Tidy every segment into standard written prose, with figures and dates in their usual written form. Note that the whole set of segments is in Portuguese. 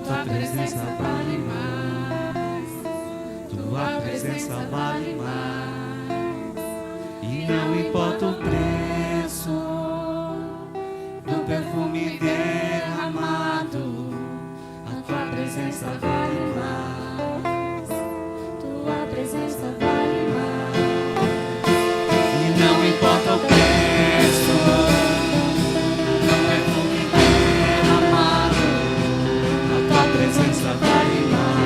tua presença vale mais. Tua presença vale mais. E não importa o preço do perfume derramado, a tua presença vale mais. Tua presença vale mais. E não importa o preço do perfume derramado, a tua presença vale mais.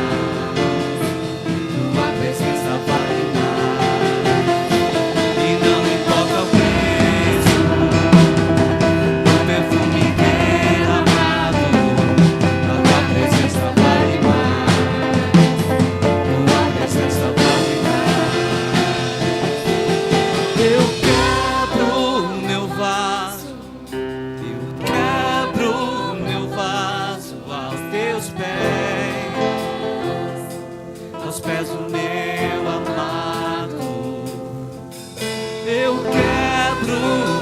Tua presença vale mais. E não importa o preço do perfume derramado, a tua presença vale mais. Tua presença vale mais. Eu quebro meu vaso, eu quebro meu vaso aos teus pés do meu amado. Eu quebro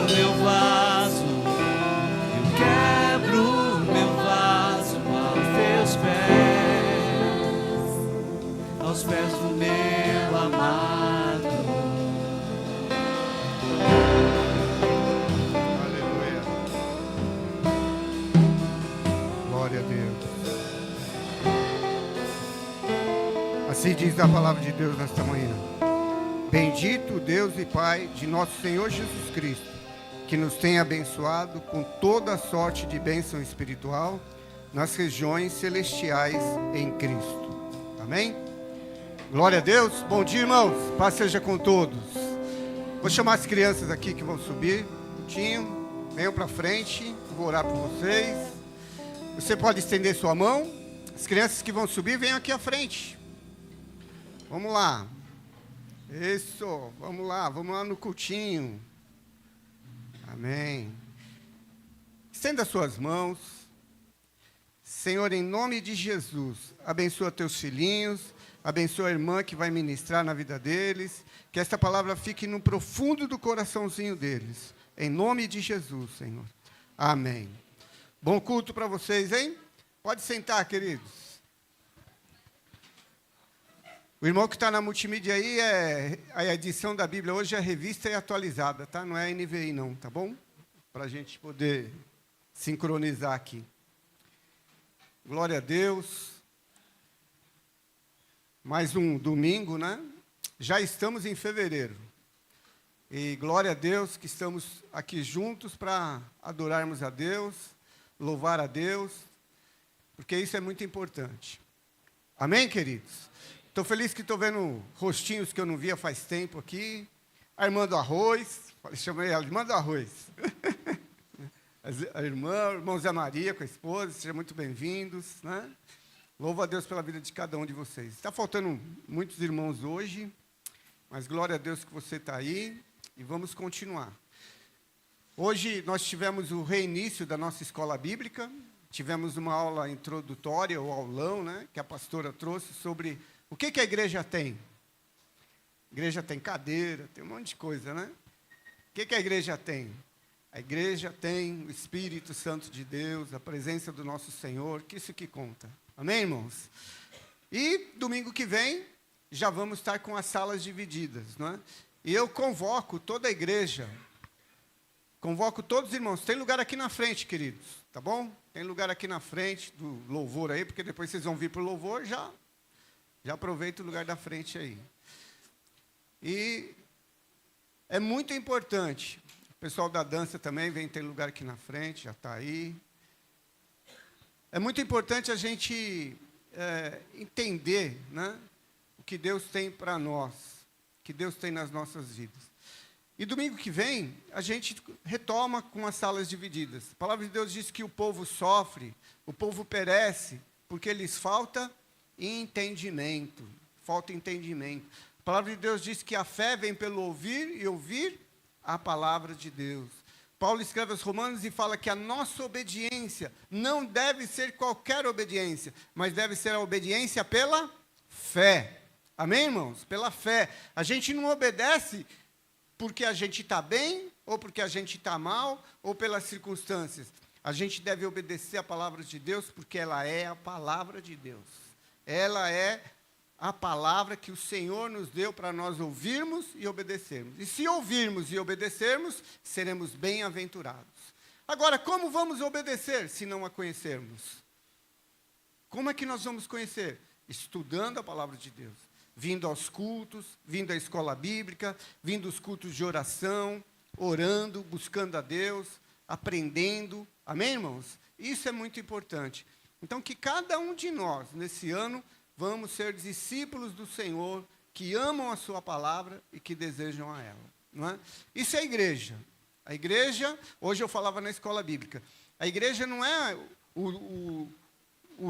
meu vaso, eu quebro meu vaso aos pés do meu amado. Aleluia. Glória a Deus. Assim diz a palavra de Deus nesta manhã. Bendito Deus e Pai de nosso Senhor Jesus Cristo, que nos tem abençoado com toda a sorte de bênção espiritual nas regiões celestiais em Cristo. Amém? Glória a Deus. Bom dia, irmãos. Paz seja com todos. Vou chamar as crianças aqui que vão subir. Tinho, venham para frente. Vou orar por vocês. Você pode estender sua mão. As crianças que vão subir, venham aqui à frente. Vamos lá. Isso, vamos lá no cultinho. Amém. Estenda suas mãos. Senhor, em nome de Jesus, abençoa teus filhinhos, abençoa a irmã que vai ministrar na vida deles, que esta palavra fique no profundo do coraçãozinho deles. Em nome de Jesus, Senhor. Amém. Bom culto para vocês, hein? Pode sentar, queridos. O irmão que está na multimídia aí, a edição da Bíblia hoje é revista e atualizada, tá? Não é NVI não, tá bom? Para a gente poder sincronizar aqui. Glória a Deus. Mais um domingo, né? Já estamos em fevereiro. E glória a Deus que estamos aqui juntos para adorarmos a Deus, louvar a Deus, porque isso é muito importante. Amém, queridos? Estou feliz que estou vendo rostinhos que eu não via faz tempo aqui. A irmã do arroz, chamei ela de irmã do arroz. A irmão Zé Maria com a esposa, sejam muito bem-vindos, né? Louvo a Deus pela vida de cada um de vocês. Está faltando muitos irmãos hoje, mas glória a Deus que você está aí e vamos continuar. Hoje nós tivemos o reinício da nossa escola bíblica, tivemos uma aula introdutória, ou aulão, né, que a pastora trouxe sobre o que a igreja tem. A igreja tem cadeira, tem um monte de coisa, né? O que a igreja tem? A igreja tem o Espírito Santo de Deus, a presença do nosso Senhor, que isso que conta. Amém, irmãos? E domingo que vem, já vamos estar com as salas divididas, não é? E eu convoco toda a igreja, convoco todos os irmãos. Tem lugar aqui na frente, queridos, tá bom? Tem lugar aqui na frente do louvor aí, porque depois vocês vão vir para o louvor, já aproveita o lugar da frente aí. E é muito importante. O pessoal da dança também vem ter lugar aqui na frente, já está aí. É muito importante a gente entender, né, o que Deus tem para nós, o que Deus tem nas nossas vidas. E domingo que vem, a gente retoma com as salas divididas. A palavra de Deus diz que o povo sofre, o povo perece, porque lhes falta entendimento. Falta entendimento. A palavra de Deus diz que a fé vem pelo ouvir e ouvir a palavra de Deus. Paulo escreve aos Romanos e fala que a nossa obediência não deve ser qualquer obediência, mas deve ser a obediência pela fé. Amém, irmãos? Pela fé. A gente não obedece porque a gente está bem, ou porque a gente está mal, ou pelas circunstâncias. A gente deve obedecer a palavra de Deus porque ela é a palavra de Deus. Ela é a palavra que o Senhor nos deu para nós ouvirmos e obedecermos. E se ouvirmos e obedecermos, seremos bem-aventurados. Agora, como vamos obedecer se não a conhecermos? Como é que nós vamos conhecer? Estudando a palavra de Deus. Vindo aos cultos, vindo à escola bíblica, vindo aos cultos de oração, orando, buscando a Deus, aprendendo. Amém, irmãos? Isso é muito importante. Então, que cada um de nós, nesse ano, vamos ser discípulos do Senhor, que amam a sua palavra e que desejam a ela. Não é? Isso é a igreja. A igreja, hoje eu falava na escola bíblica, a igreja não é o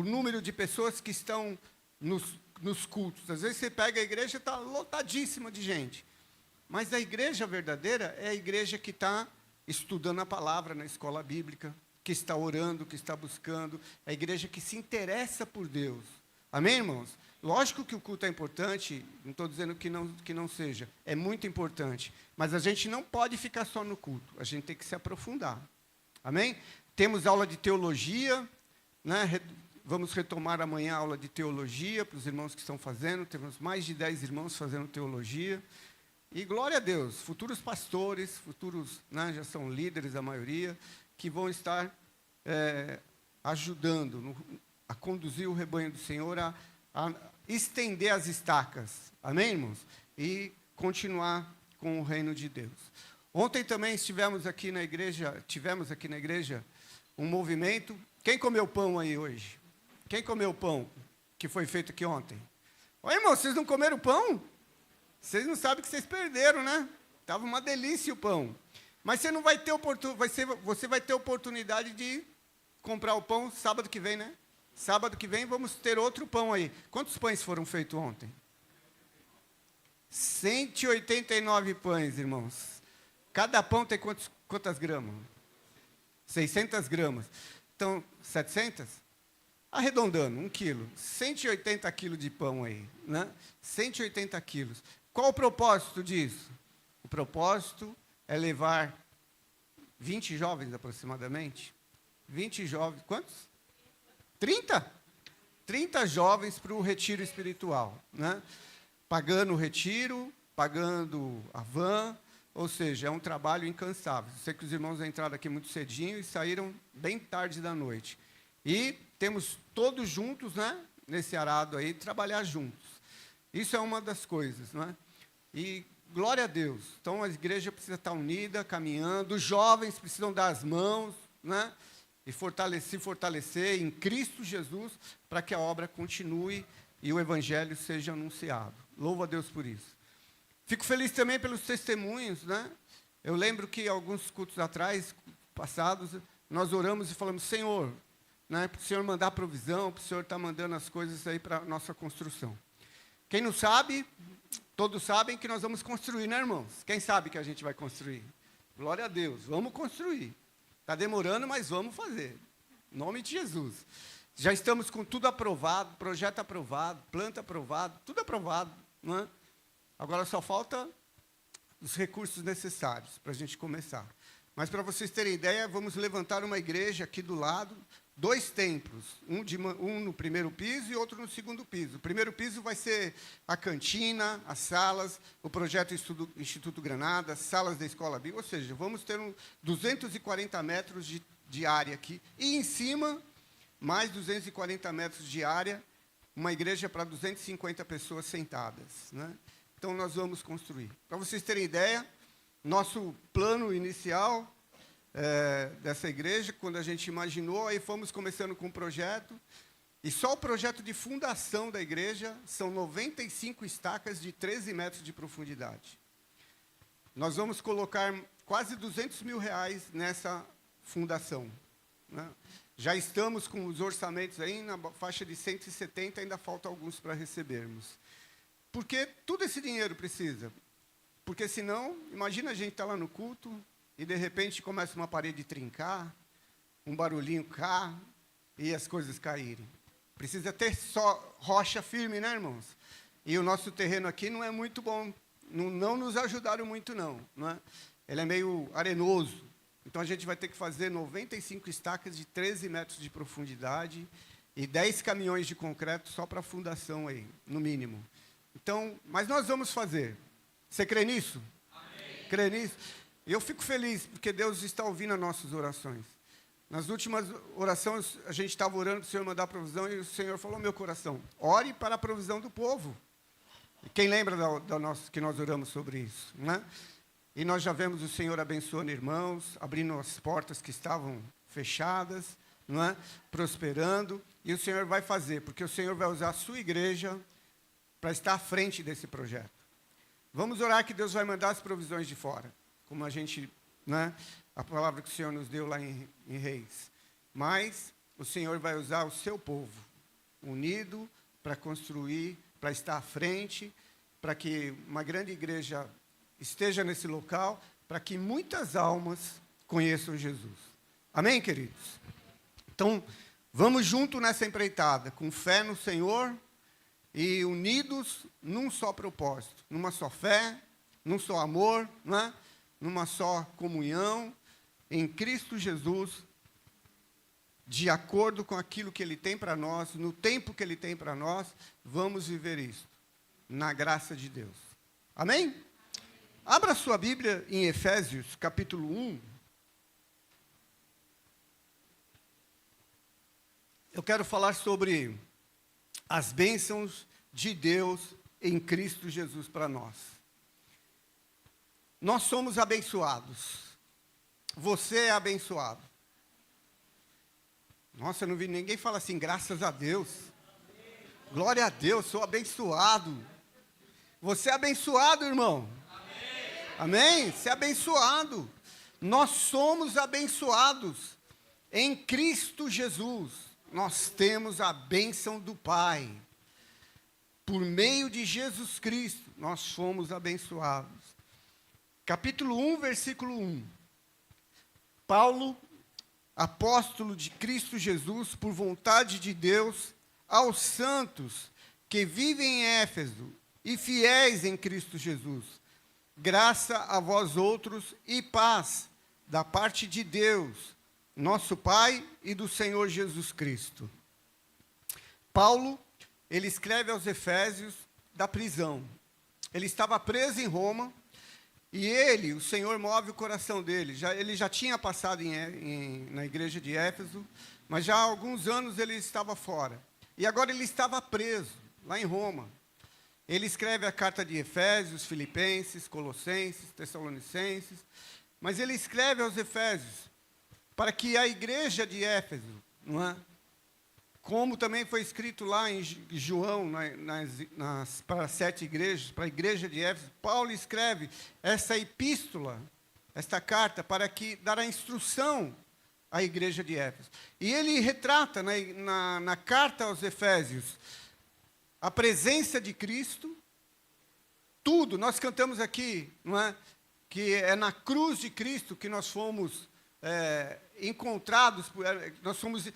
número de pessoas que estão nos cultos. Às vezes você pega a igreja e está lotadíssima de gente. Mas a igreja verdadeira é a igreja que está estudando a palavra na escola bíblica, que está orando, que está buscando, é a igreja que se interessa por Deus. Amém, irmãos? Lógico que o culto é importante, não estou dizendo que não seja, é muito importante, mas a gente não pode ficar só no culto, a gente tem que se aprofundar. Amém? Temos aula de teologia, né? Vamos retomar amanhã a aula de teologia para os irmãos que estão fazendo, temos mais de 10 irmãos fazendo teologia. E glória a Deus, futuros pastores, né, já são líderes a maioria, que vão estar ajudando a conduzir o rebanho do Senhor, a estender as estacas, amém, irmãos? E continuar com o reino de Deus. Ontem também tivemos aqui na igreja um movimento. Quem comeu pão aí hoje? Quem comeu o pão que foi feito aqui ontem? Oi, irmão, vocês não comeram pão? Vocês não sabem que vocês perderam, né? Estava uma delícia o pão. Mas você não vai ter você vai ter oportunidade de comprar o pão sábado que vem, né? Sábado que vem vamos ter outro pão aí. Quantos pães foram feitos ontem? 189 pães, irmãos. Cada pão tem quantas gramas? 600 gramas. Então, 700? Arredondando, 1 quilo. 180 quilos de pão aí, né? 180 quilos. Qual o propósito disso? O propósito é levar 20 jovens aproximadamente. 20 jovens, quantos? 30? 30 jovens para o retiro espiritual, né? Pagando o retiro, pagando a van, ou seja, é um trabalho incansável. Eu sei que os irmãos entraram aqui muito cedinho e saíram bem tarde da noite. E temos todos juntos, né, nesse arado aí, trabalhar juntos. Isso é uma das coisas, né? E glória a Deus. Então a igreja precisa estar unida, caminhando, os jovens precisam dar as mãos, né? E se fortalecer em Cristo Jesus para que a obra continue e o evangelho seja anunciado. Louvo a Deus por isso. Fico feliz também pelos testemunhos, né? Eu lembro que alguns cultos atrás, passados, nós oramos e falamos, Senhor, né, para o Senhor mandar provisão, para o Senhor estar mandando as coisas aí para a nossa construção. Quem não sabe, todos sabem que nós vamos construir, né, irmãos? Quem sabe que a gente vai construir? Glória a Deus, vamos construir. Está demorando, mas vamos fazer. Em nome de Jesus. Já estamos com tudo aprovado, projeto aprovado, planta aprovado, tudo aprovado, não é? Agora só falta os recursos necessários para a gente começar. Mas para vocês terem ideia, vamos levantar uma igreja aqui do lado, 2 templos, um no primeiro piso e outro no segundo piso. O primeiro piso vai ser a cantina, as salas, o projeto Instituto Granada, as salas da Escola Bíblica, ou seja, vamos ter 240 metros de área aqui. E em cima, mais 240 metros de área, uma igreja para 250 pessoas sentadas, né? Então, nós vamos construir. Para vocês terem ideia, nosso plano inicial dessa igreja, quando a gente imaginou, aí fomos começando com o projeto, e só o projeto de fundação da igreja são 95 estacas de 13 metros de profundidade. Nós vamos colocar quase R$200 mil nessa fundação, né? Já estamos com os orçamentos aí na faixa de 170, ainda falta alguns para recebermos. Porque tudo esse dinheiro precisa. Porque senão, imagina a gente estar lá no culto e de repente começa uma parede trincar, um barulhinho cá e as coisas caírem. Precisa ter só rocha firme, né, irmãos? E o nosso terreno aqui não é muito bom. Não nos ajudaram muito, não é? Ele é meio arenoso, Então, a gente vai ter que fazer 95 estacas de 13 metros de profundidade e 10 caminhões de concreto só para a fundação aí, no mínimo. Então, mas nós vamos fazer. Você crê nisso? Amém. Crê nisso? Eu fico feliz, porque Deus está ouvindo as nossas orações. Nas últimas orações, a gente estava orando para o Senhor mandar provisão, e o Senhor falou ao meu coração, ore para a provisão do povo. E quem lembra que nós oramos sobre isso, né? E nós já vemos o Senhor abençoando irmãos, abrindo as portas que estavam fechadas, não é? Prosperando, e o Senhor vai fazer, porque o Senhor vai usar a sua igreja para estar à frente desse projeto. Vamos orar que Deus vai mandar as provisões de fora, como a gente, né? A palavra que o Senhor nos deu lá em Reis. Mas o Senhor vai usar o seu povo, unido, para construir, para estar à frente, para que uma grande igreja esteja nesse local, para que muitas almas conheçam Jesus. Amém, queridos? Então, vamos junto nessa empreitada, com fé no Senhor e unidos num só propósito, numa só fé, num só amor, né? Numa só comunhão, em Cristo Jesus, de acordo com aquilo que Ele tem para nós, no tempo que Ele tem para nós, vamos viver isso, na graça de Deus. Amém? Abra sua Bíblia em Efésios, capítulo 1. Eu quero falar sobre as bênçãos de Deus em Cristo Jesus para nós. Nós somos abençoados. Você é abençoado. Nossa, eu não vi ninguém falar assim, graças a Deus. Glória a Deus, sou abençoado. Você é abençoado, irmão. Amém? Você é abençoado. Nós somos abençoados. Em Cristo Jesus, nós temos a bênção do Pai. Por meio de Jesus Cristo, nós somos abençoados. Capítulo 1, versículo 1. Paulo, apóstolo de Cristo Jesus, por vontade de Deus, aos santos que vivem em Éfeso e fiéis em Cristo Jesus. Graça a vós outros e paz da parte de Deus, nosso Pai e do Senhor Jesus Cristo. Paulo, ele escreve aos Efésios da prisão. Ele estava preso em Roma e o Senhor move o coração dele. Ele já tinha passado na igreja de Éfeso, mas já há alguns anos ele estava fora. E agora ele estava preso, lá em Roma. Ele escreve a carta de Efésios, Filipenses, Colossenses, Tessalonicenses, mas ele escreve aos Efésios para que a igreja de Éfeso, não é? Como também foi escrito lá em João, para as 7 igrejas, para a igreja de Éfeso, Paulo escreve essa epístola, esta carta, para dar a instrução à igreja de Éfeso. E ele retrata na carta aos Efésios a presença de Cristo, tudo, nós cantamos aqui, não é? Que é na cruz de Cristo que nós fomos encontrados, nós fomos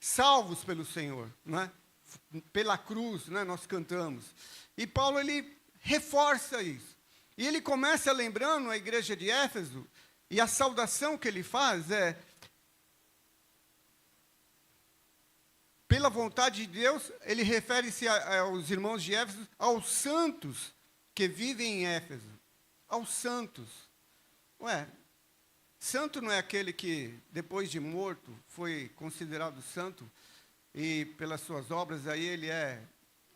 salvos pelo Senhor, não é? Pela cruz, né, nós cantamos. E Paulo, ele reforça isso. E ele começa lembrando a igreja de Éfeso, e a saudação que ele faz é: pela vontade de Deus, ele refere-se aos irmãos de Éfeso, aos santos que vivem em Éfeso. Aos santos. Ué, santo não é aquele que, depois de morto, foi considerado santo e pelas suas obras aí ele é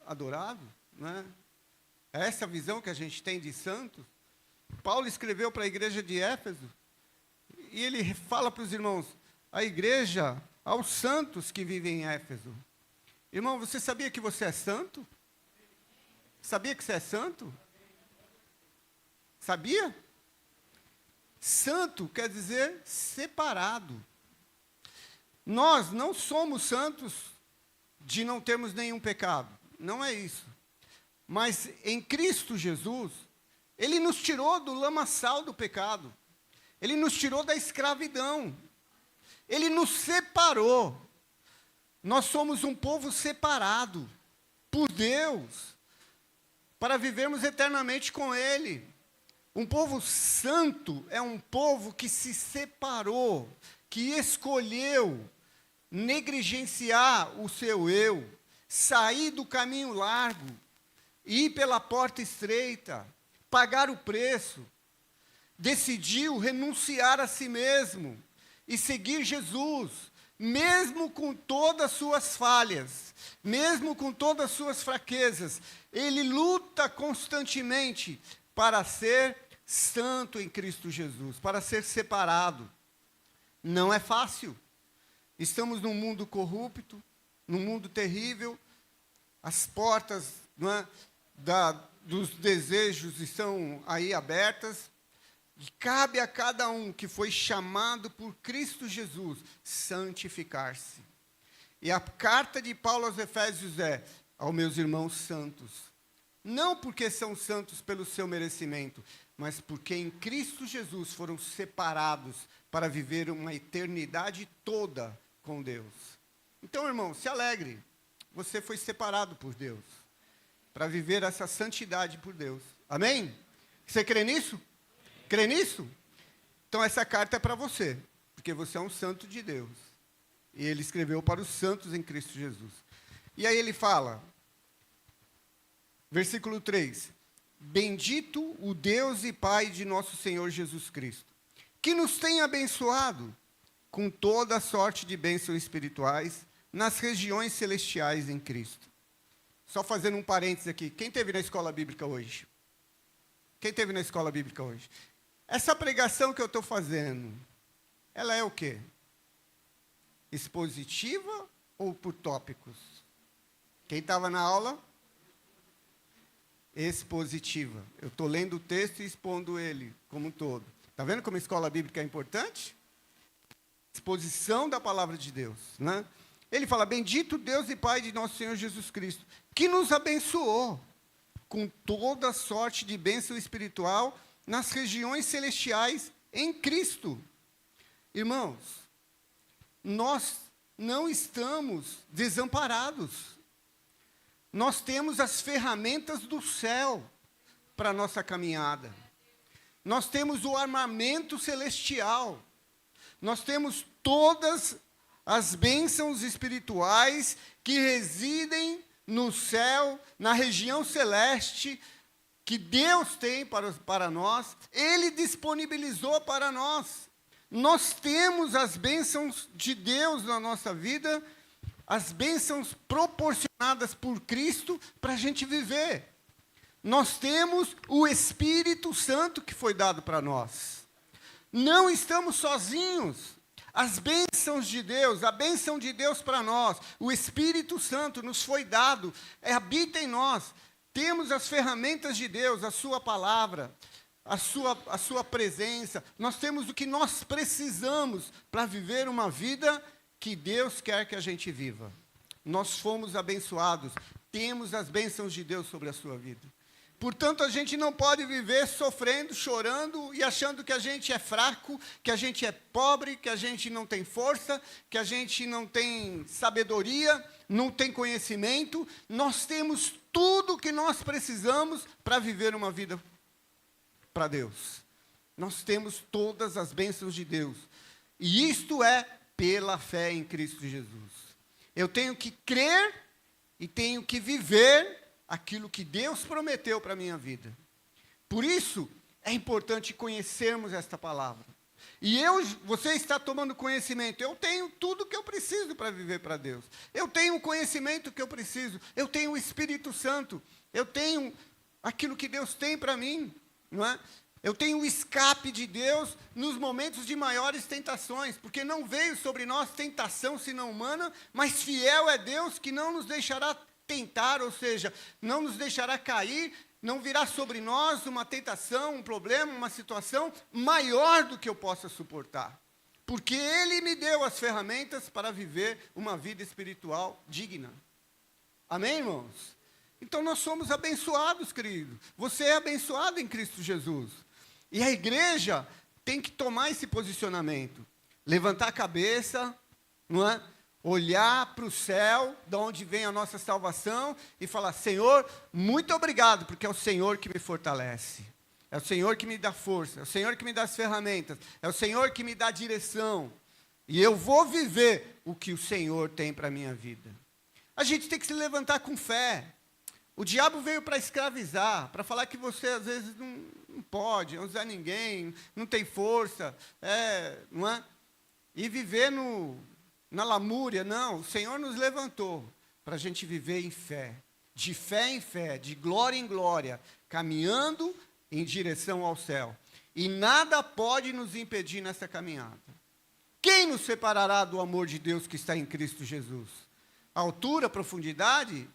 adorado? Não é? É essa a visão que a gente tem de santos? Paulo escreveu para a igreja de Éfeso e ele fala para os irmãos, a igreja, aos santos que vivem em Éfeso. Irmão, você sabia que você é santo? Sabia que você é santo? Sabia? Santo quer dizer separado. Nós não somos santos de não termos nenhum pecado. Não é isso. Mas em Cristo Jesus, Ele nos tirou do lamaçal do pecado. Ele nos tirou da escravidão. Ele nos separou. Nós somos um povo separado por Deus, para vivermos eternamente com Ele. Um povo santo é um povo que se separou, que escolheu negligenciar o seu eu, sair do caminho largo, ir pela porta estreita, pagar o preço, decidiu renunciar a si mesmo e seguir Jesus, mesmo com todas as suas falhas, mesmo com todas as suas fraquezas. Ele luta constantemente para ser santo em Cristo Jesus, para ser separado. Não é fácil. Estamos num mundo corrupto, num mundo terrível. As portas, não é, dos desejos estão aí abertas. E cabe a cada um que foi chamado por Cristo Jesus santificar-se. E a carta de Paulo aos Efésios é: aos meus irmãos santos, não porque são santos pelo seu merecimento, mas porque em Cristo Jesus foram separados para viver uma eternidade toda com Deus. Então, irmão, se alegre. Você foi separado por Deus para viver essa santidade por Deus. Amém? Você crê nisso? Crê nisso? Então, essa carta é para você, porque você é um santo de Deus. E ele escreveu para os santos em Cristo Jesus. E aí ele fala, versículo 3: bendito o Deus e Pai de nosso Senhor Jesus Cristo, que nos tem abençoado com toda sorte de bênçãos espirituais nas regiões celestiais em Cristo. Só fazendo um parênteses aqui. Quem esteve na escola bíblica hoje? Quem esteve na escola bíblica hoje? Essa pregação que eu estou fazendo, ela é o quê? Expositiva ou por tópicos? Quem estava na aula? Expositiva. Eu estou lendo o texto e expondo ele como um todo. Está vendo como a escola bíblica é importante? Exposição da palavra de Deus, né? Ele fala: bendito Deus e Pai de nosso Senhor Jesus Cristo, que nos abençoou com toda sorte de bênção espiritual nas regiões celestiais em Cristo. Irmãos, nós não estamos desamparados. Nós temos as ferramentas do céu para a nossa caminhada. Nós temos o armamento celestial. Nós temos todas as bênçãos espirituais que residem no céu, na região celeste, que Deus tem para nós. Ele disponibilizou para nós. Nós temos as bênçãos de Deus na nossa vida, as bênçãos proporcionadas por Cristo para a gente viver. Nós temos o Espírito Santo que foi dado para nós. Não estamos sozinhos. As bênçãos de Deus, a bênção de Deus para nós, o Espírito Santo nos foi dado, habita em nós. Temos as ferramentas de Deus, a sua palavra, a sua presença. Nós temos o que nós precisamos para viver uma vida que Deus quer que a gente viva. Nós fomos abençoados, temos as bênçãos de Deus sobre a sua vida. Portanto, a gente não pode viver sofrendo, chorando e achando que a gente é fraco, que a gente é pobre, que a gente não tem força, que a gente não tem sabedoria, não tem conhecimento. Nós temos tudo o que nós precisamos para viver uma vida para Deus. Nós temos todas as bênçãos de Deus. E isto é pela fé em Cristo Jesus. Eu tenho que crer e tenho que viver aquilo que Deus prometeu para a minha vida. Por isso, é importante conhecermos esta palavra. E você está tomando conhecimento. Eu tenho tudo que eu preciso para viver para Deus. Eu tenho o conhecimento que eu preciso. Eu tenho o Espírito Santo. Eu tenho aquilo que Deus tem para mim, não é? Eu tenho o escape de Deus nos momentos de maiores tentações, porque não veio sobre nós tentação senão humana, mas fiel é Deus que não nos deixará tentar, ou seja, não nos deixará cair, não virá sobre nós uma tentação, um problema, uma situação maior do que eu possa suportar. Porque Ele me deu as ferramentas para viver uma vida espiritual digna. Amém, irmãos? Então nós somos abençoados, querido. Você é abençoado em Cristo Jesus. E a igreja tem que tomar esse posicionamento. Levantar a cabeça, não é? Olhar para o céu, de onde vem a nossa salvação, e falar: Senhor, muito obrigado, porque é o Senhor que me fortalece. É o Senhor que me dá força, é o Senhor que me dá as ferramentas, é o Senhor que me dá direção. E eu vou viver o que o Senhor tem para a minha vida. A gente tem que se levantar com fé. O diabo veio para escravizar, para falar que você às vezes não pode, não usar ninguém, não tem força, não é? E viver na lamúria. Não, o Senhor nos levantou para a gente viver em fé em fé, de glória em glória, caminhando em direção ao céu. E nada pode nos impedir nessa caminhada. Quem nos separará do amor de Deus que está em Cristo Jesus? A altura, a profundidade,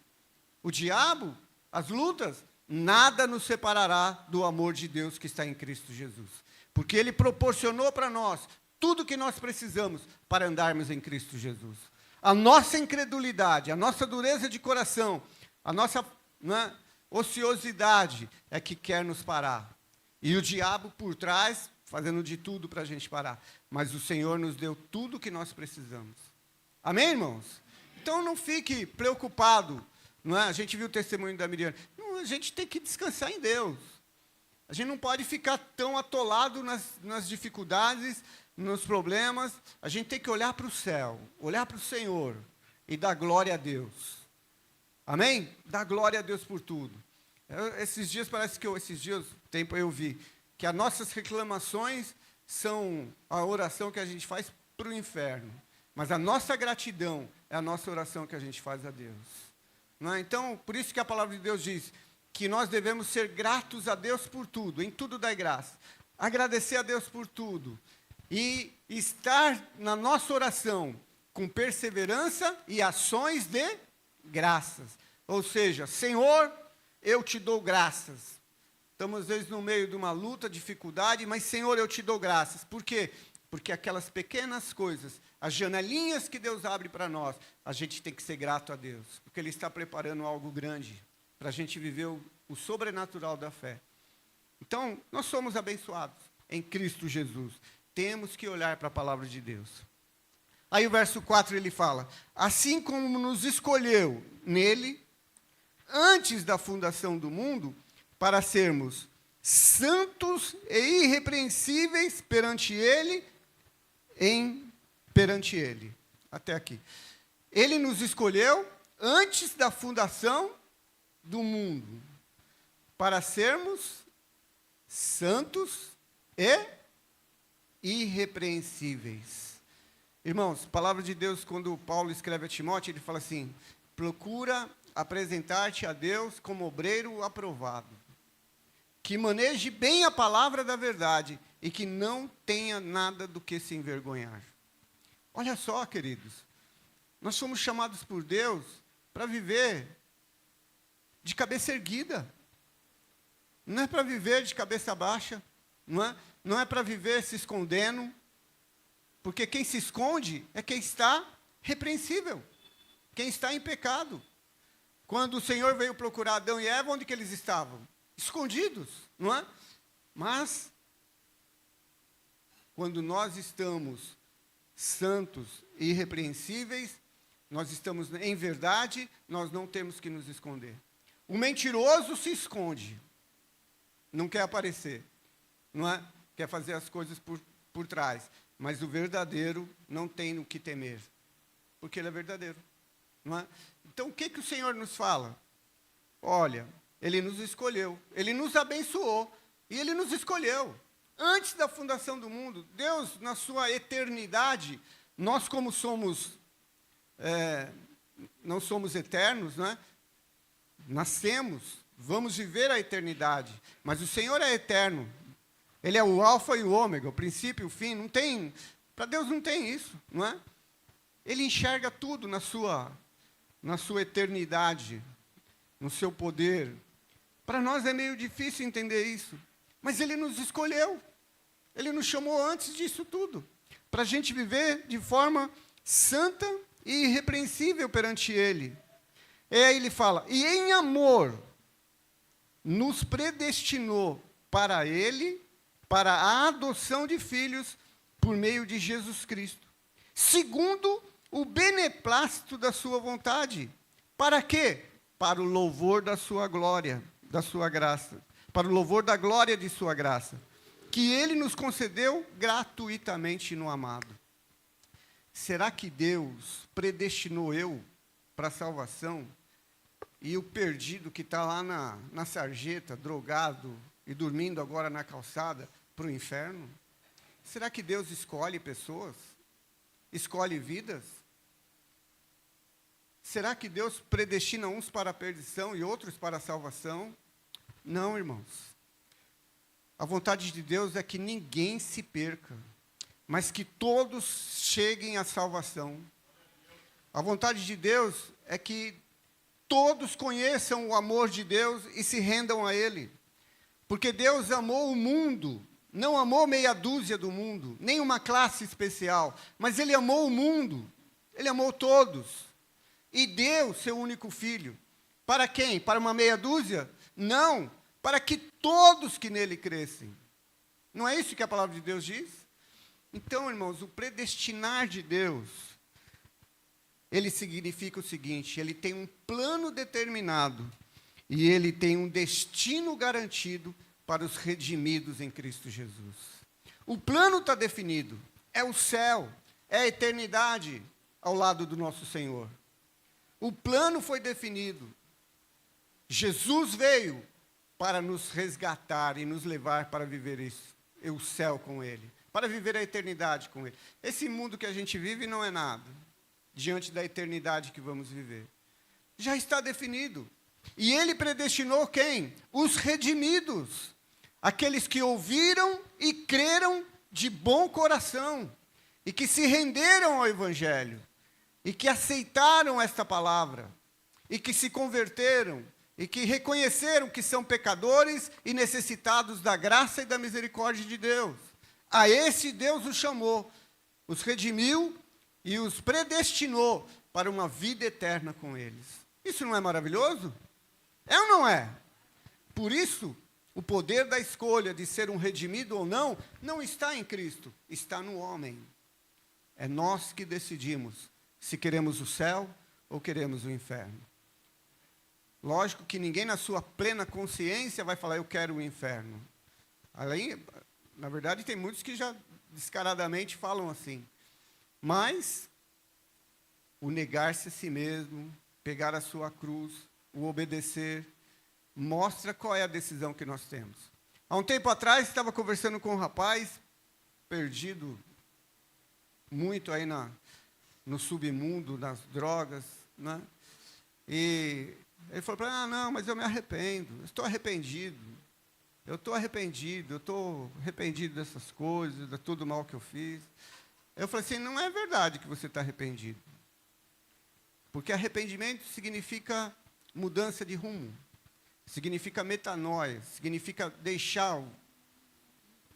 o diabo, as lutas? Nada nos separará do amor de Deus que está em Cristo Jesus. Porque Ele proporcionou para nós tudo que nós precisamos para andarmos em Cristo Jesus. A nossa incredulidade, a nossa dureza de coração, a nossa ociosidade é que quer nos parar. E o diabo por trás, fazendo de tudo para a gente parar. Mas o Senhor nos deu tudo o que nós precisamos. Amém, irmãos? Então não fique preocupado. Não é? A gente viu o testemunho da Miriam. Não, a gente tem que descansar em Deus. A gente não pode ficar tão atolado nas dificuldades, nos problemas. A gente tem que olhar para o céu, olhar para o Senhor e dar glória a Deus. Amém? Dar glória a Deus por tudo. Esses dias, tempo eu vi, que as nossas reclamações são a oração que a gente faz para o inferno. Mas a nossa gratidão é a nossa oração que a gente faz a Deus. Não é? Então, por isso que a palavra de Deus diz que nós devemos ser gratos a Deus por tudo, em tudo dai graça. Agradecer a Deus por tudo. E estar na nossa oração com perseverança e ações de graças. Ou seja, Senhor, eu te dou graças. Estamos, às vezes, no meio de uma luta, dificuldade, mas, Senhor, eu te dou graças. Por quê? Porque aquelas pequenas coisas, as janelinhas que Deus abre para nós, a gente tem que ser grato a Deus. Porque Ele está preparando algo grande para a gente viver o sobrenatural da fé. Então, nós somos abençoados em Cristo Jesus. Temos que olhar para a palavra de Deus. Aí o verso 4 ele fala: assim como nos escolheu nele, antes da fundação do mundo, para sermos santos e irrepreensíveis perante Ele, perante Ele. Até aqui. Ele nos escolheu antes da fundação do mundo, para sermos santos e irrepreensíveis. Irmãos, a palavra de Deus, quando Paulo escreve a Timóteo, ele fala assim: procura apresentar-te a Deus como obreiro aprovado, que maneje bem a palavra da verdade e que não tenha nada do que se envergonhar. Olha só, queridos, nós somos chamados por Deus para viver de cabeça erguida. Não é para viver de cabeça baixa, não é para viver se escondendo, porque quem se esconde é quem está repreensível, quem está em pecado. Quando o Senhor veio procurar Adão e Eva, onde que eles estavam? Escondidos, não é? Mas, quando nós estamos santos e irrepreensíveis, nós estamos em verdade, nós não temos que nos esconder. O mentiroso se esconde, não quer aparecer, não é? Quer fazer as coisas por trás. Mas o verdadeiro não tem o que temer, porque ele é verdadeiro, não é? Então, o que o Senhor nos fala? Olha, Ele nos escolheu, Ele nos abençoou, e Ele nos escolheu. Antes da fundação do mundo, Deus, na sua eternidade, nós como somos, não somos eternos, não é? Nascemos, vamos viver a eternidade, mas o Senhor é eterno. Ele é o alfa e o ômega, o princípio e o fim. Não tem, para Deus não tem isso, não é? Ele enxerga tudo na sua eternidade, no seu poder. Para nós é meio difícil entender isso, mas Ele nos escolheu. Ele nos chamou antes disso tudo, para a gente viver de forma santa e irrepreensível perante Ele. E aí ele fala: e em amor nos predestinou para Ele, para a adoção de filhos por meio de Jesus Cristo, segundo o beneplácito da sua vontade. Para quê? Para o louvor da sua glória, da sua graça, para o louvor da glória de sua graça, que ele nos concedeu gratuitamente no amado. Será que Deus predestinou eu para a salvação e o perdido que está lá na sarjeta, drogado e dormindo agora na calçada, para o inferno? Será que Deus escolhe pessoas? Escolhe vidas? Será que Deus predestina uns para a perdição e outros para a salvação? Não, irmãos. A vontade de Deus é que ninguém se perca, mas que todos cheguem à salvação. A vontade de Deus é que todos conheçam o amor de Deus e se rendam a Ele. Porque Deus amou o mundo, não amou meia dúzia do mundo, nem uma classe especial, mas Ele amou o mundo, Ele amou todos. E deu seu único filho. Para quem? Para uma meia dúzia? Não, para que todos que nele crescem. Não é isso que a palavra de Deus diz? Então, irmãos, o predestinar de Deus, ele significa o seguinte: ele tem um plano determinado e ele tem um destino garantido para os redimidos em Cristo Jesus. O plano está definido, é o céu, é a eternidade ao lado do nosso Senhor. O plano foi definido. Jesus veio para nos resgatar e nos levar para viver isso, o céu com Ele, para viver a eternidade com Ele. Esse mundo que a gente vive não é nada diante da eternidade que vamos viver. Já está definido. E Ele predestinou quem? Os redimidos, aqueles que ouviram e creram de bom coração e que se renderam ao Evangelho e que aceitaram esta palavra e que se converteram e que reconheceram que são pecadores e necessitados da graça e da misericórdia de Deus. A esse Deus os chamou, os redimiu e os predestinou para uma vida eterna com eles. Isso não é maravilhoso? É ou não é? Por isso, o poder da escolha de ser um redimido ou não, não está em Cristo, está no homem. É nós que decidimos se queremos o céu ou queremos o inferno. Lógico que ninguém na sua plena consciência vai falar, eu quero o inferno. Além, na verdade, tem muitos que já descaradamente falam assim. Mas, o negar-se a si mesmo, pegar a sua cruz, o obedecer, mostra qual é a decisão que nós temos. Há um tempo atrás, estava conversando com um rapaz, perdido muito aí no submundo, nas drogas, né? E ele falou para mim, não, mas eu me arrependo, eu estou arrependido dessas coisas, de tudo mal que eu fiz. Eu falei assim, não é verdade que você está arrependido. Porque arrependimento significa mudança de rumo, significa metanoia, significa deixar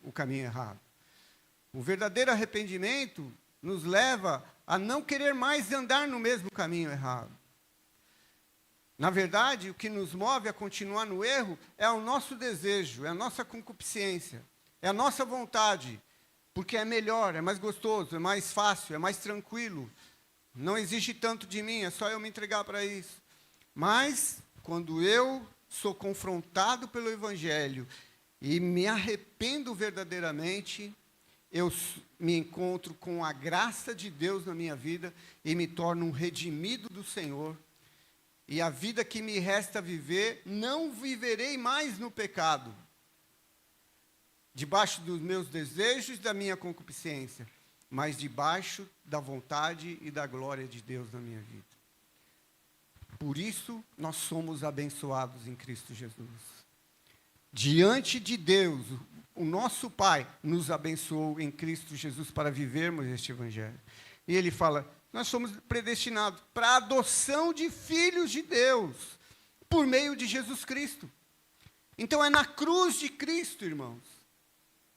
o caminho errado. O verdadeiro arrependimento nos leva a não querer mais andar no mesmo caminho errado. Na verdade, o que nos move a continuar no erro é o nosso desejo, é a nossa concupiscência, é a nossa vontade, porque é melhor, é mais gostoso, é mais fácil, é mais tranquilo, não exige tanto de mim, é só eu me entregar para isso. Mas, quando eu sou confrontado pelo Evangelho e me arrependo verdadeiramente, eu me encontro com a graça de Deus na minha vida e me torno um redimido do Senhor. E a vida que me resta viver, não viverei mais no pecado, debaixo dos meus desejos e da minha concupiscência, mas debaixo da vontade e da glória de Deus na minha vida. Por isso, nós somos abençoados em Cristo Jesus. Diante de Deus, o nosso Pai nos abençoou em Cristo Jesus para vivermos este Evangelho. E Ele fala, nós somos predestinados para a adoção de filhos de Deus, por meio de Jesus Cristo. Então é na cruz de Cristo, irmãos,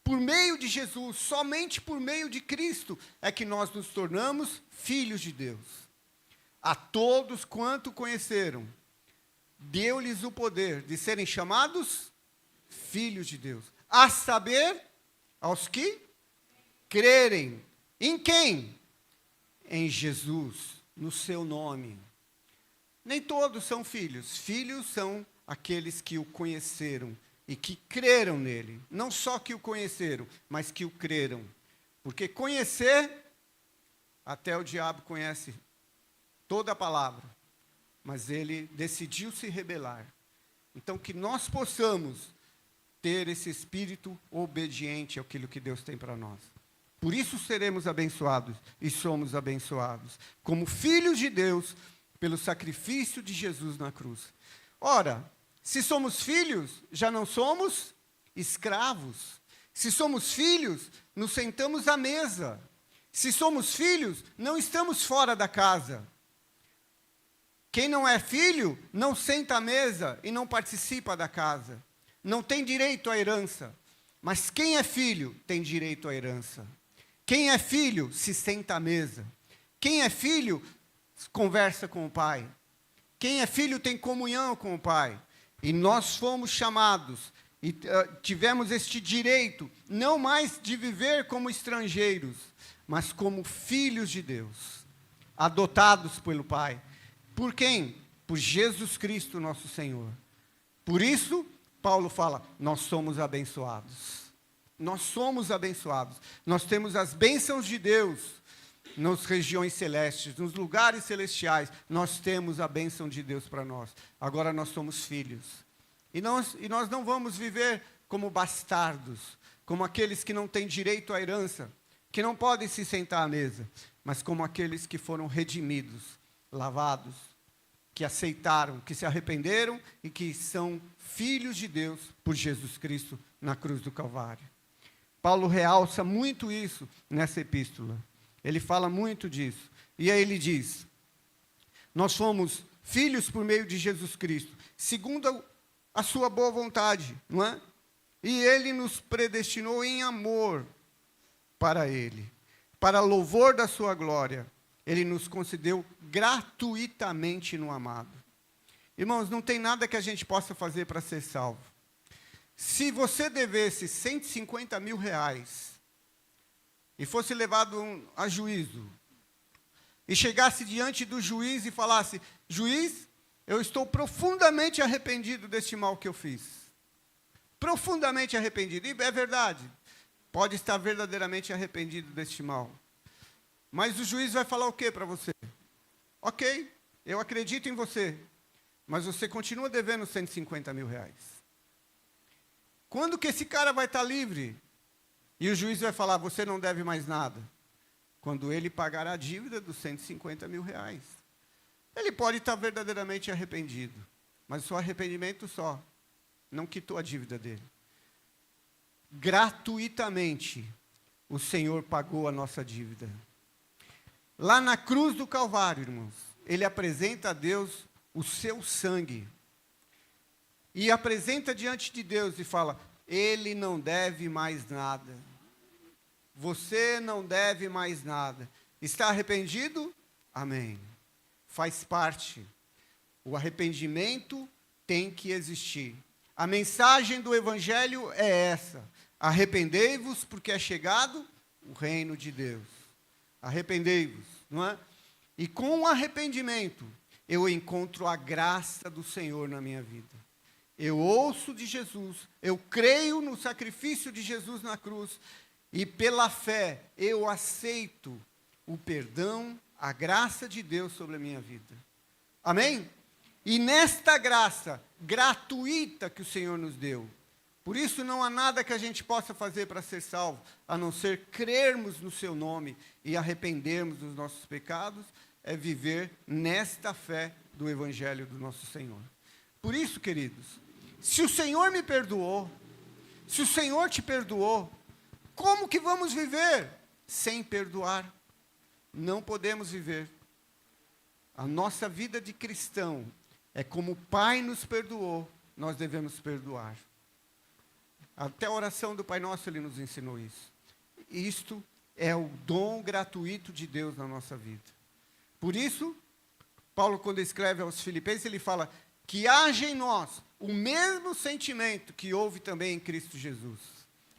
por meio de Jesus, somente por meio de Cristo, é que nós nos tornamos filhos de Deus. A todos quanto conheceram, deu-lhes o poder de serem chamados filhos de Deus. A saber, aos que crerem. Em quem? Em Jesus, no seu nome. Nem todos são filhos. Filhos são aqueles que o conheceram e que creram nele. Não só que o conheceram, mas que o creram. Porque conhecer, até o diabo conhece toda a palavra, mas ele decidiu se rebelar. Então, que nós possamos ter esse espírito obediente àquilo que Deus tem para nós. Por isso seremos abençoados e somos abençoados, como filhos de Deus, pelo sacrifício de Jesus na cruz. Ora, se somos filhos, já não somos escravos. Se somos filhos, nos sentamos à mesa. Se somos filhos, não estamos fora da casa. Quem não é filho, não senta à mesa e não participa da casa. Não tem direito à herança. Mas quem é filho, tem direito à herança. Quem é filho, se senta à mesa. Quem é filho, conversa com o pai. Quem é filho, tem comunhão com o pai. E nós fomos chamados e tivemos este direito, não mais de viver como estrangeiros, mas como filhos de Deus, adotados pelo Pai. Por quem? Por Jesus Cristo, nosso Senhor. Por isso, Paulo fala, nós somos abençoados. Nós somos abençoados. Nós temos as bênçãos de Deus nas regiões celestes, nos lugares celestiais. Nós temos a bênção de Deus para nós. Agora nós somos filhos. E nós não vamos viver como bastardos, como aqueles que não têm direito à herança, que não podem se sentar à mesa, mas como aqueles que foram redimidos, lavados, que aceitaram, que se arrependeram e que são filhos de Deus por Jesus Cristo na cruz do Calvário. Paulo realça muito isso nessa epístola. Ele fala muito disso. E aí ele diz, nós somos filhos por meio de Jesus Cristo, segundo a sua boa vontade, não é? E ele nos predestinou em amor para ele, para louvor da sua glória. Ele nos concedeu gratuitamente no amado. Irmãos, não tem nada que a gente possa fazer para ser salvo. Se você devesse 150 mil reais e fosse levado a juízo, e chegasse diante do juiz e falasse, juiz, eu estou profundamente arrependido deste mal que eu fiz. Profundamente arrependido. E é verdade. Pode estar verdadeiramente arrependido deste mal. Mas o juiz vai falar o quê para você? Ok, eu acredito em você. Mas você continua devendo 150 mil reais. Quando que esse cara vai estar livre? E o juiz vai falar, você não deve mais nada. Quando ele pagar a dívida dos 150 mil reais. Ele pode estar verdadeiramente arrependido, mas o seu arrependimento só não quitou a dívida dele. Gratuitamente, o Senhor pagou a nossa dívida. Lá na cruz do Calvário, irmãos, ele apresenta a Deus o seu sangue. E apresenta diante de Deus e fala, ele não deve mais nada. Você não deve mais nada. Está arrependido? Amém. Faz parte. O arrependimento tem que existir. A mensagem do Evangelho é essa. Arrependei-vos, porque é chegado o reino de Deus. Arrependei-vos, não é? E com o arrependimento, eu encontro a graça do Senhor na minha vida. Eu ouço de Jesus, eu creio no sacrifício de Jesus na cruz, e pela fé eu aceito o perdão, a graça de Deus sobre a minha vida. Amém? E nesta graça gratuita que o Senhor nos deu, por isso não há nada que a gente possa fazer para ser salvo, a não ser crermos no seu nome e arrependermos dos nossos pecados, é viver nesta fé do Evangelho do nosso Senhor. Por isso, queridos, se o Senhor me perdoou, se o Senhor te perdoou, como que vamos viver sem perdoar? Não podemos viver. A nossa vida de cristão é como o Pai nos perdoou, nós devemos perdoar. Até a oração do Pai Nosso ele nos ensinou isso. Isto é o dom gratuito de Deus na nossa vida. Por isso, Paulo, quando escreve aos Filipenses, ele fala que haja em nós o mesmo sentimento que houve também em Cristo Jesus.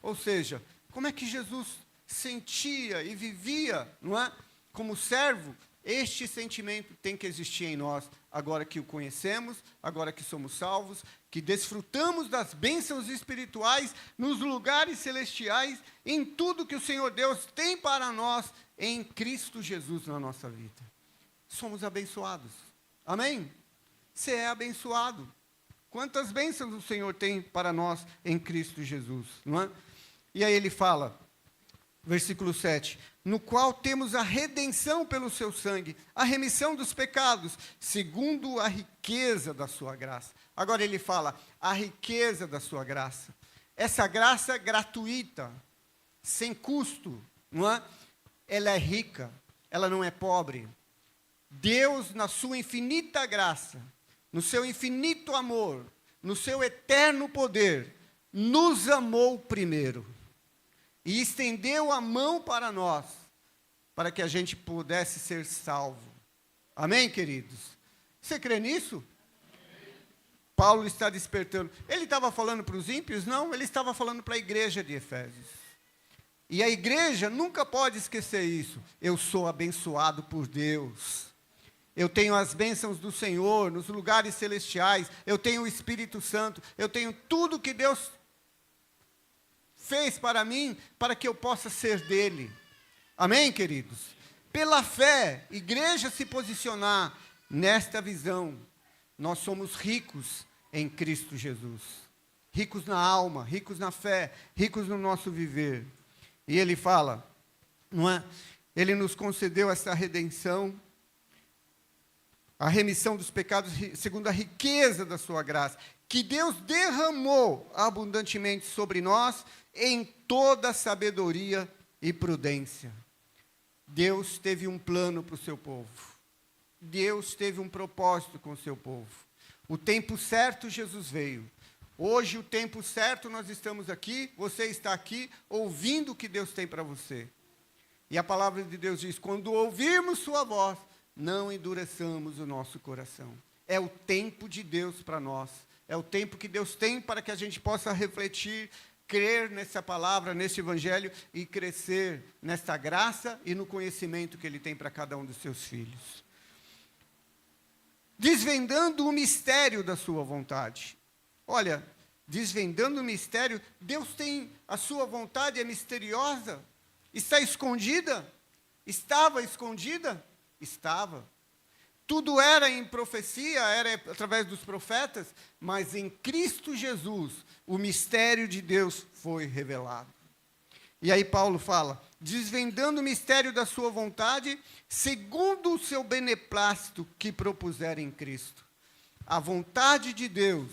Ou seja, como é que Jesus sentia e vivia, não é? Como servo, Este sentimento tem que existir em nós, agora que o conhecemos, agora que somos salvos, que desfrutamos das bênçãos espirituais nos lugares celestiais, em tudo que o Senhor Deus tem para nós em Cristo Jesus na nossa vida. Somos abençoados. Amém? Você é abençoado. Quantas bênçãos o Senhor tem para nós em Cristo Jesus, não é? E aí ele fala, versículo 7, no qual temos a redenção pelo seu sangue, a remissão dos pecados, segundo a riqueza da sua graça. Agora ele fala, a riqueza da sua graça. Essa graça gratuita, sem custo, não é? Ela é rica, ela não é pobre. Deus, na sua infinita graça, no seu infinito amor, no seu eterno poder, nos amou primeiro. E estendeu a mão para nós, para que a gente pudesse ser salvo. Amém, queridos? Você crê nisso? Paulo está despertando. Ele estava falando para os ímpios? Não, ele estava falando para a igreja de Efésios. E a igreja nunca pode esquecer isso. Eu sou abençoado por Deus. Eu tenho as bênçãos do Senhor nos lugares celestiais. Eu tenho o Espírito Santo. Eu tenho tudo que Deus fez para mim, para que eu possa ser dele. Amém, queridos? Pela fé, igreja se posicionar nesta visão, nós somos ricos em Cristo Jesus. Ricos na alma, ricos na fé, ricos no nosso viver. E ele fala, não é? Ele nos concedeu essa redenção, a remissão dos pecados, segundo a riqueza da sua graça, que Deus derramou abundantemente sobre nós, em toda sabedoria e prudência. Deus teve um plano para o seu povo. Deus teve um propósito com o seu povo. O tempo certo, Jesus veio. Hoje, o tempo certo, nós estamos aqui, você está aqui, ouvindo o que Deus tem para você. E a palavra de Deus diz, quando ouvirmos sua voz, não endureçamos o nosso coração. É o tempo de Deus para nós. É o tempo que Deus tem para que a gente possa refletir, crer nessa palavra, nesse evangelho e crescer nessa graça e no conhecimento que Ele tem para cada um dos seus filhos. Desvendando o mistério da sua vontade. Olha, desvendando o mistério, Deus tem, a sua vontade é misteriosa, está escondida, estava escondida, estava. Tudo era em profecia, era através dos profetas, mas em Cristo Jesus, o mistério de Deus foi revelado. E aí Paulo fala, desvendando o mistério da sua vontade, segundo o seu beneplácito que propuser em Cristo. A vontade de Deus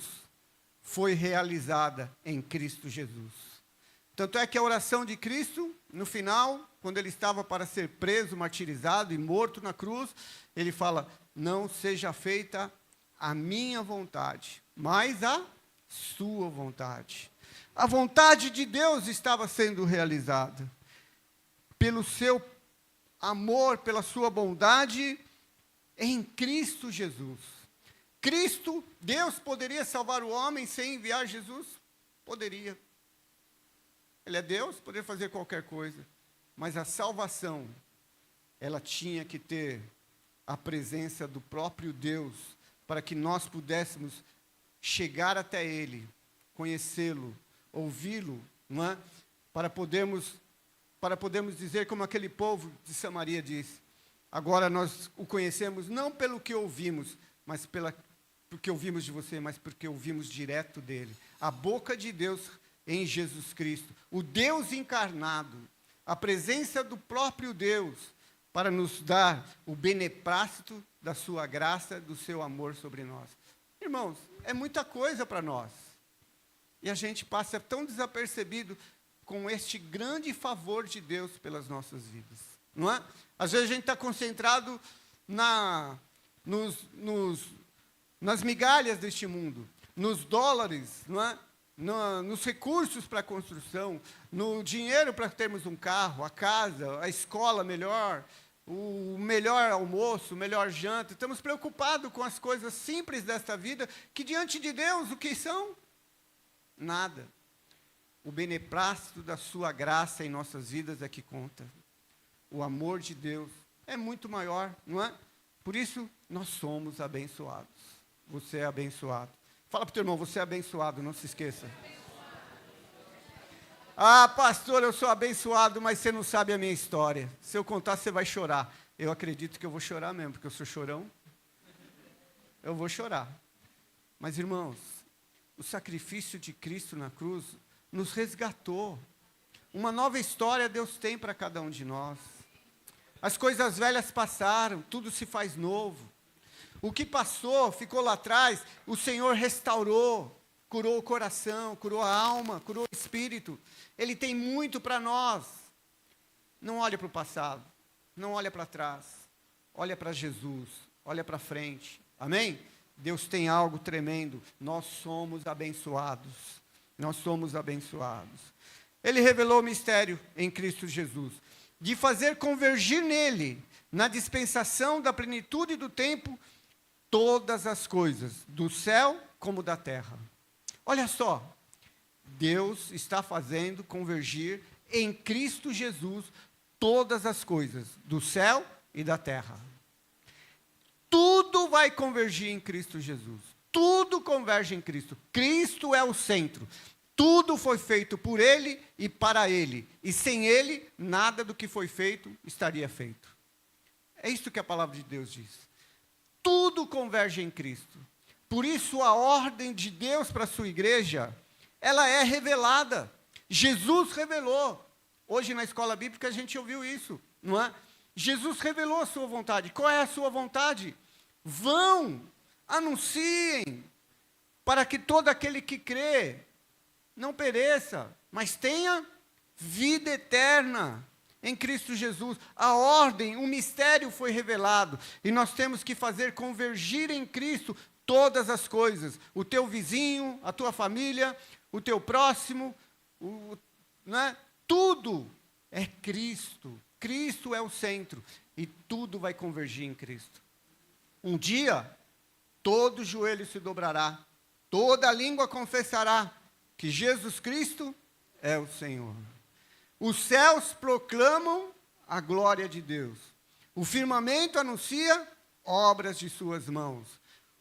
foi realizada em Cristo Jesus. Tanto é que a oração de Cristo, no final, quando ele estava para ser preso, martirizado e morto na cruz, ele fala, não seja feita a minha vontade, mas a sua vontade. A vontade de Deus estava sendo realizada. Pelo seu amor, pela sua bondade, em Cristo Jesus. Cristo, Deus poderia salvar o homem sem enviar Jesus? Poderia. Ele é Deus, poderia fazer qualquer coisa. Mas a salvação, ela tinha que ter a presença do próprio Deus, para que nós pudéssemos chegar até Ele, conhecê-lo, ouvi-lo, não é? Para podermos dizer como aquele povo de Samaria disse, agora nós o conhecemos não pelo que ouvimos, mas porque ouvimos de você, mas porque ouvimos direto dele. A boca de Deus em Jesus Cristo, o Deus encarnado, a presença do próprio Deus, para nos dar o beneplácito da sua graça, do seu amor sobre nós. Irmãos, é muita coisa para nós. E a gente passa tão desapercebido com este grande favor de Deus pelas nossas vidas. Não é? Às vezes a gente está concentrado nas migalhas deste mundo, nos dólares, não é? Nos recursos para a construção, no dinheiro para termos um carro, a casa, a escola melhor, o melhor almoço, o melhor janta. Estamos preocupados com as coisas simples desta vida, que diante de Deus, o que são? Nada. O beneplácito da sua graça em nossas vidas é que conta. O amor de Deus, é muito maior, não é? Por isso, nós somos abençoados. Você é abençoado. Fala para o teu irmão, você é abençoado, não se esqueça. Ah, pastor, eu sou abençoado, mas você não sabe a minha história. Se eu contar, você vai chorar. Eu acredito que eu vou chorar mesmo, porque eu sou chorão. Eu vou chorar. Mas, irmãos, o sacrifício de Cristo na cruz nos resgatou. Uma nova história Deus tem para cada um de nós. As coisas velhas passaram, tudo se faz novo. O que passou, ficou lá atrás, o Senhor restaurou, curou o coração, curou a alma, curou o espírito. Ele tem muito para nós. Não olha para o passado, não olha para trás, olha para Jesus, olha para frente. Amém? Deus tem algo tremendo. Nós somos abençoados. Nós somos abençoados. Ele revelou o mistério em Cristo Jesus, de fazer convergir nele, na dispensação da plenitude do tempo, todas as coisas, do céu como da terra. Olha só, Deus está fazendo convergir em Cristo Jesus todas as coisas, do céu e da terra. Tudo vai convergir em Cristo Jesus. Tudo converge em Cristo. Cristo é o centro. Tudo foi feito por Ele e para Ele. E sem Ele, nada do que foi feito estaria feito. É isso que a palavra de Deus diz. Tudo converge em Cristo. Por isso, a ordem de Deus para a sua igreja, ela é revelada. Jesus revelou. Hoje, na escola bíblica, a gente ouviu isso, não é? Jesus revelou a sua vontade. Qual é a sua vontade? Vão, anunciem, para que todo aquele que crê não pereça, mas tenha vida eterna em Cristo Jesus. A ordem, o mistério foi revelado, e nós temos que fazer convergir em Cristo todas as coisas. O teu vizinho, a tua família, o teu próximo, né? Tudo é Cristo. Cristo é o centro, e tudo vai convergir em Cristo. Um dia, todo joelho se dobrará, toda língua confessará que Jesus Cristo é o Senhor. Os céus proclamam a glória de Deus. O firmamento anuncia obras de suas mãos.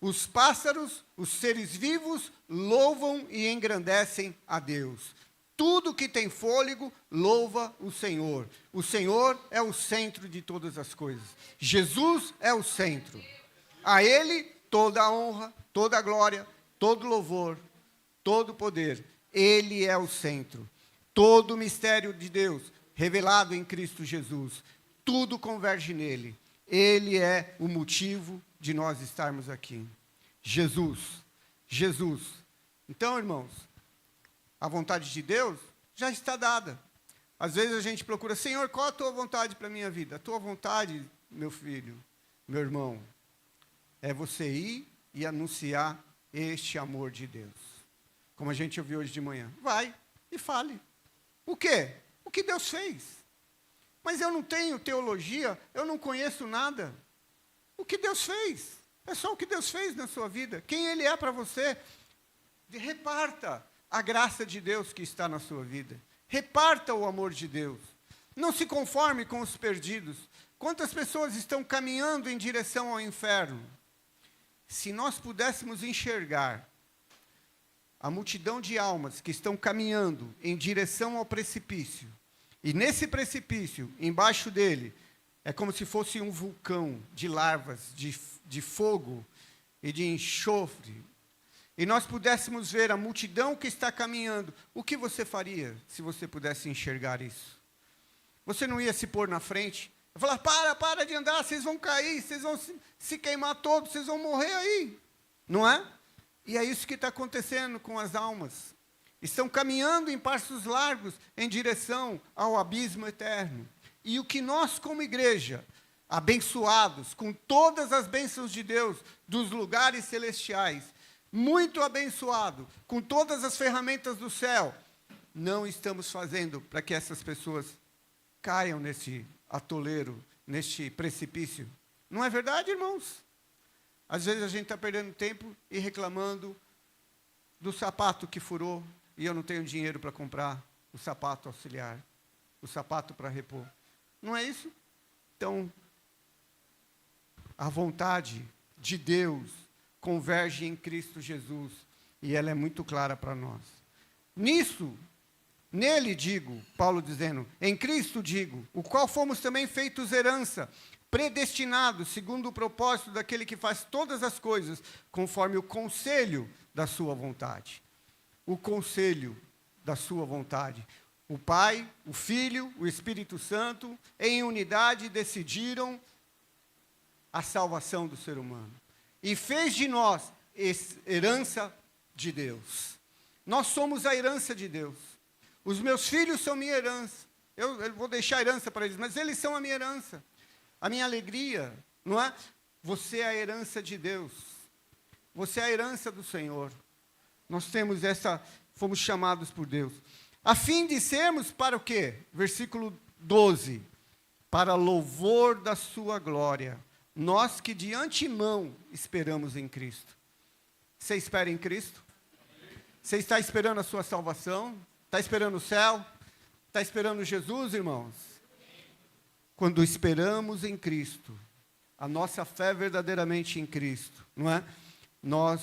Os pássaros, os seres vivos, louvam e engrandecem a Deus. Tudo que tem fôlego, louva o Senhor. O Senhor é o centro de todas as coisas. Jesus é o centro. A Ele toda a honra, toda a glória, todo louvor, todo o poder. Ele é o centro. Todo o mistério de Deus revelado em Cristo Jesus. Tudo converge nele. Ele é o motivo de nós estarmos aqui. Jesus. Jesus. Então, irmãos, a vontade de Deus já está dada. Às vezes a gente procura, Senhor, qual a tua vontade para a minha vida? A tua vontade, meu filho, meu irmão, é você ir e anunciar este amor de Deus. Como a gente ouviu hoje de manhã. Vai e fale. O quê? O que Deus fez. Mas eu não tenho teologia, eu não conheço nada. O que Deus fez. É só o que Deus fez na sua vida. Quem Ele é para você. Reparta a graça de Deus que está na sua vida. Reparta o amor de Deus. Não se conforme com os perdidos. Quantas pessoas estão caminhando em direção ao inferno? Se nós pudéssemos enxergar a multidão de almas que estão caminhando em direção ao precipício, e nesse precipício, embaixo dele, é como se fosse um vulcão de larvas, de fogo e de enxofre, e nós pudéssemos ver a multidão que está caminhando, o que você faria se você pudesse enxergar isso? Você não ia se pôr na frente? Falar, para de andar, vocês vão cair, vocês vão se queimar todos, vocês vão morrer aí. Não é? E é isso que está acontecendo com as almas. Estão caminhando em passos largos em direção ao abismo eterno. E o que nós, como igreja, abençoados, com todas as bênçãos de Deus, dos lugares celestiais, muito abençoado, com todas as ferramentas do céu, não estamos fazendo para que essas pessoas caiam nesse atoleiro, neste precipício. Não é verdade, irmãos? Às vezes a gente está perdendo tempo e reclamando do sapato que furou e eu não tenho dinheiro para comprar o sapato auxiliar, o sapato para repor. Não é isso? Então, A vontade de Deus converge em Cristo Jesus, e ela é muito clara para nós. Nele digo, Paulo dizendo, em Cristo digo, o qual fomos também feitos herança, predestinados segundo o propósito daquele que faz todas as coisas, conforme o conselho da sua vontade. O conselho da sua vontade. O Pai, o Filho, o Espírito Santo, em unidade decidiram a salvação do ser humano. E fez de nós herança de Deus. Nós somos a herança de Deus. Os meus filhos são minha herança. Eu vou deixar a herança para eles, mas eles são a minha herança. A minha alegria, não é? Você é a herança de Deus. Você é a herança do Senhor. Nós temos fomos chamados por Deus. A fim de sermos para o quê? Versículo 12. Para louvor da sua glória. Nós que de antemão esperamos em Cristo. Você espera em Cristo? Você está esperando a sua salvação? Está esperando o céu? Está esperando Jesus, irmãos? Quando esperamos em Cristo, a nossa fé verdadeiramente em Cristo, não é? Nós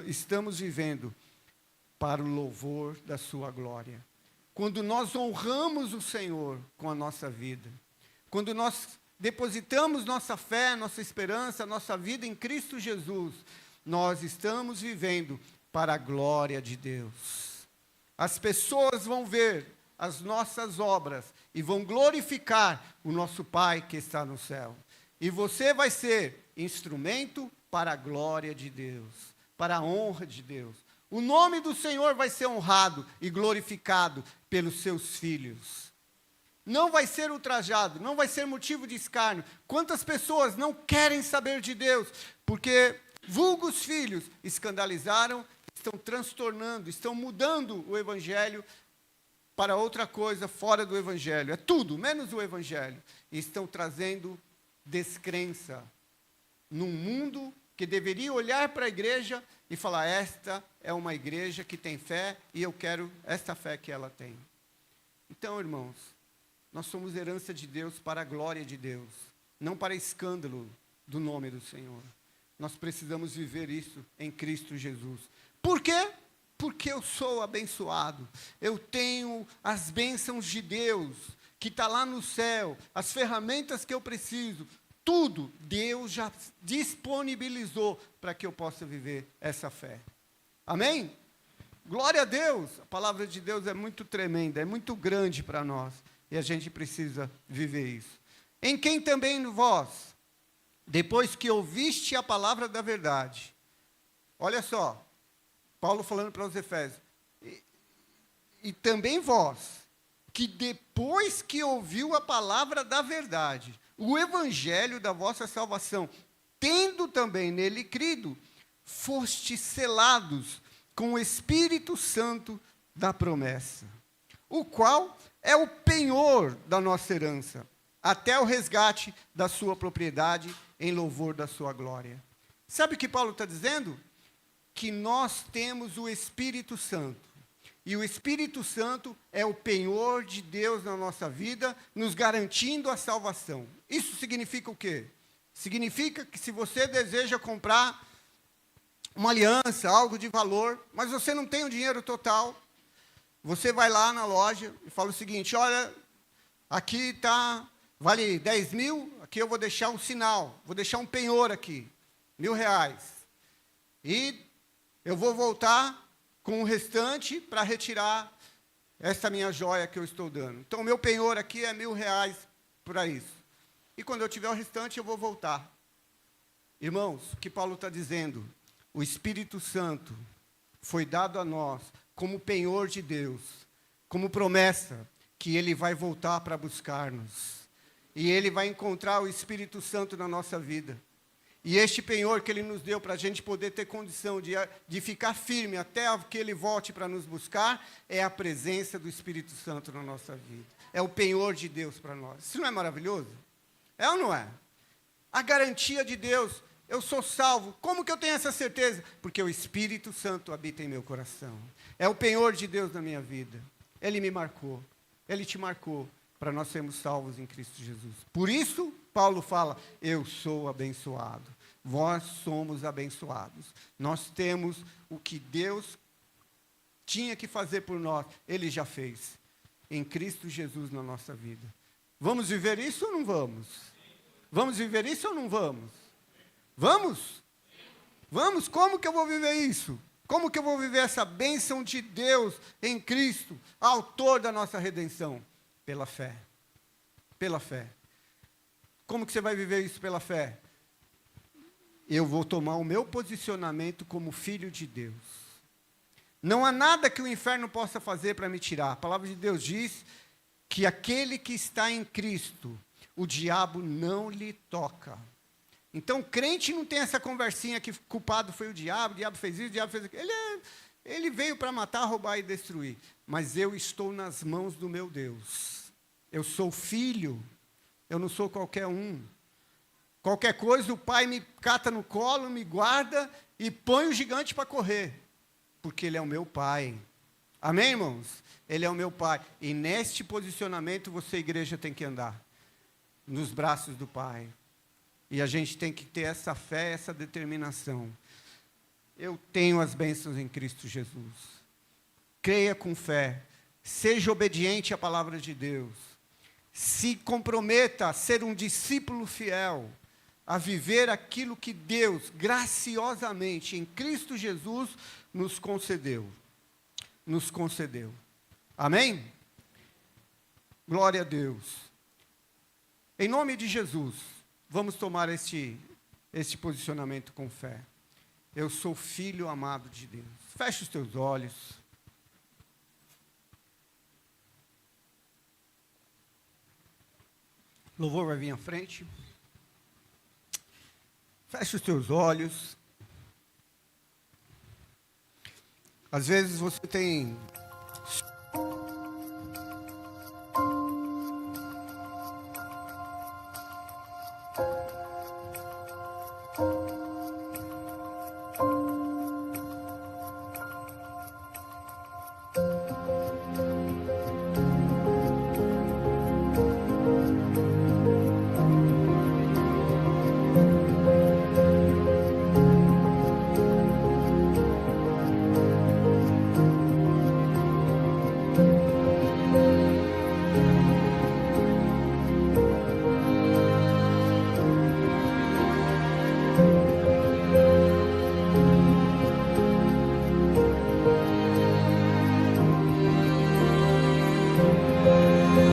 estamos vivendo para o louvor da sua glória. Quando nós honramos o Senhor com a nossa vida, quando nós depositamos nossa fé, nossa esperança, nossa vida em Cristo Jesus, nós estamos vivendo para a glória de Deus. As pessoas vão ver as nossas obras e vão glorificar o nosso Pai que está no céu. E você vai ser instrumento para a glória de Deus, para a honra de Deus. O nome do Senhor vai ser honrado e glorificado pelos seus filhos. Não vai ser ultrajado, não vai ser motivo de escárnio. Quantas pessoas não querem saber de Deus, porque vulgos filhos escandalizaram, estão transtornando, estão mudando o Evangelho para outra coisa fora do Evangelho. É tudo, menos o Evangelho. E estão trazendo descrença num mundo que deveria olhar para a igreja e falar, esta é uma igreja que tem fé e eu quero esta fé que ela tem. Então, irmãos, nós somos herança de Deus para a glória de Deus, não para escândalo do nome do Senhor. Nós precisamos viver isso em Cristo Jesus. Por quê? Porque eu sou abençoado. Eu tenho as bênçãos de Deus, que está lá no céu, as ferramentas que eu preciso. Tudo Deus já disponibilizou para que eu possa viver essa fé. Amém? Glória a Deus. A palavra de Deus é muito tremenda, é muito grande para nós. E a gente precisa viver isso. Em quem também vós, depois que ouviste a palavra da verdade. Olha só, Paulo falando para os Efésios. E também vós, que depois que ouviu a palavra da verdade, o evangelho da vossa salvação, tendo também nele crido, fostes selados com o Espírito Santo da promessa, o qual é o penhor da nossa herança, até o resgate da sua propriedade em louvor da sua glória. Sabe o que Paulo está dizendo? Que nós temos o Espírito Santo. E o Espírito Santo é o penhor de Deus na nossa vida, nos garantindo a salvação. Isso significa o quê? Significa que se você deseja comprar uma aliança, algo de valor, mas você não tem o dinheiro total, você vai lá na loja e fala o seguinte, olha, aqui vale 10 mil, aqui eu vou deixar um sinal, vou deixar um penhor aqui, R$1.000. E eu vou voltar com o restante para retirar essa minha joia que eu estou dando. Então, o meu penhor aqui é R$1.000 para isso. E quando eu tiver o restante, eu vou voltar. Irmãos, o que Paulo está dizendo? O Espírito Santo foi dado a nós como penhor de Deus, como promessa, que Ele vai voltar para buscar-nos. E Ele vai encontrar o Espírito Santo na nossa vida. E este penhor que Ele nos deu para a gente poder ter condição de ficar firme até que Ele volte para nos buscar, é a presença do Espírito Santo na nossa vida. É o penhor de Deus para nós. Isso não é maravilhoso? É ou não é? A garantia de Deus, eu sou salvo. Como que eu tenho essa certeza? Porque o Espírito Santo habita em meu coração. É o penhor de Deus na minha vida. Ele me marcou. Ele te marcou para nós sermos salvos em Cristo Jesus. Por isso, Paulo fala, eu sou abençoado. Vós somos abençoados. Nós temos o que Deus tinha que fazer por nós. Ele já fez. Em Cristo Jesus na nossa vida. Vamos viver isso ou não vamos? Vamos viver isso ou não vamos? Vamos? Vamos? Como que eu vou viver isso? Como que eu vou viver essa bênção de Deus em Cristo, autor da nossa redenção? Pela fé. Pela fé. Como que você vai viver isso pela fé? Eu vou tomar o meu posicionamento como filho de Deus. Não há nada que o inferno possa fazer para me tirar. A palavra de Deus diz que aquele que está em Cristo, o diabo não lhe toca. Então, crente não tem essa conversinha que culpado foi o diabo fez isso, o diabo fez aquilo. Ele veio para matar, roubar e destruir. Mas eu estou nas mãos do meu Deus. Eu sou filho, eu não sou qualquer um. Qualquer coisa, o pai me cata no colo, me guarda e põe o gigante para correr. Porque ele é o meu pai. Amém, irmãos? Ele é o meu pai. E neste posicionamento, você, igreja, tem que andar. Nos braços do pai. E a gente tem que ter essa fé, essa determinação. Eu tenho as bênçãos em Cristo Jesus. Creia com fé. Seja obediente à palavra de Deus. Se comprometa a ser um discípulo fiel. A viver aquilo que Deus, graciosamente, em Cristo Jesus, nos concedeu. Nos concedeu. Amém? Glória a Deus. Em nome de Jesus, vamos tomar este posicionamento com fé. Eu sou filho amado de Deus. Feche os teus olhos. O louvor vai vir à frente. Feche os teus olhos. Às vezes você tem